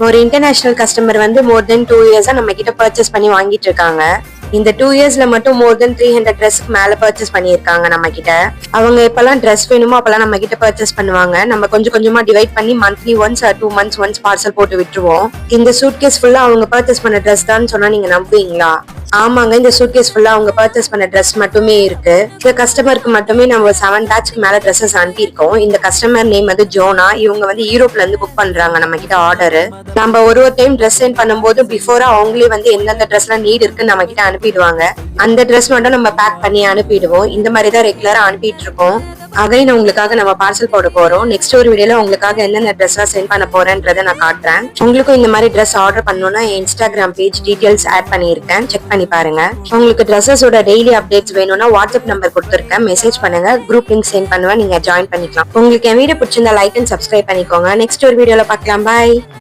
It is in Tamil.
ஒரு இன்டர்நேஷனல் கஸ்டமர் வந்து மோர் தென் 2 இயர்ஸா நம்ம கிட்ட பர்ச்சேஸ் பண்ணி வாங்கிட்டு இருக்காங்க. இந்த 2 இயர்ஸ்ல மட்டும் மோர் தென் 300 ட்ரெஸ்க்கு மேல பர்ச்சேஸ் பண்ணியிருக்காங்க நம்ம கிட்ட. அவங்க எப்பெல்லாம் ட்ரெஸ் வேணுமோ அப்பெல்லாம் நம்ம கிட்ட பர்ச்சேஸ் பண்ணுவாங்க. நம்ம கொஞ்சம் கொஞ்சமா டிவைட் பண்ணி monthly once 2 months once parcel போட்டு விட்டுருவோம். இந்த சூட்கேஸ் ஃபுல்லா அவங்க பர்ச்சேஸ் பண்ண ட்ரெஸ் தான் சொன்னா நீங்க நம்புவீங்களா? ஆமாங்க, இந்த சூட்கேஸ் ஃபுல்லா அவங்க பர்ச்சேஸ் பண்ண ட்ரெஸ் மட்டுமே இருக்கு. இந்த கஸ்டமருக்கு மட்டுமே நம்ம 7 பேட்ச்க்கு மேல ட்ரெஸ்ஸஸ் அனுப்பியிருக்கோம். இந்த கஸ்டமர் நேம் வந்து ஜோனா. இவங்க வந்து யூரோப்ல இருந்து புக் பண்றாங்க நம்ம கிட்ட ஆர்டர். நம்ம ஒரு டைம் ட்ரெஸ் சென்ட் பண்ணும்போது பிஃபோரா அவங்களே வந்து எந்தெந்த ட்ரெஸ்லாம் நீட் இருக்குன்னு நம்ம கிட்ட அனுப்பிடுவாங்க. அந்த ட்ரெஸ் மட்டும் நம்ம பேக் பண்ணி அனுப்பிடுவோம். இந்த மாதிரி தான் ரெகுலரா அனுப்பிட்டு இருக்கோம். அகைன் உங்களுக்காக நம்ம பார்சல் போட போறோம். நெக்ஸ்ட் ஒரு வீடியோல உங்களுக்காக என்னென்ன ட்ரெஸ்லாம் சென்ட் பண்ண போறேன்றதை நான் காட்டுறேன். உங்களுக்கும் இந்த மாதிரி ட்ரெஸ் ஆர்டர் பண்ணணும்னா இன்ஸ்டாகிராம் பேஜ் டீடைல்ஸ் ஆட் பண்ணியிருக்கேன், செக் பண்ணி பாருங்க. உங்களுக்கு ட்ரெஸ்ஸஸோட டெய்லி அப்டேட்ஸ் வேணும்னா வாட்ஸ்அப் நம்பர் கொடுத்துருக்கேன், மெசேஜ் பண்ணுங்க. குரூப் லிங்க் சென்ட் பண்ணுவேன், நீங்க ஜாயின் பண்ணிக்கலாம். உங்களுக்கு என் வீடியோ பிடிச்சிருந்தா லைக் அண்ட் சப்ஸ்கிரைப் பண்ணிக்கோங்க. நெக்ஸ்ட் ஒரு வீடியோல பார்க்கலாம். பாய்.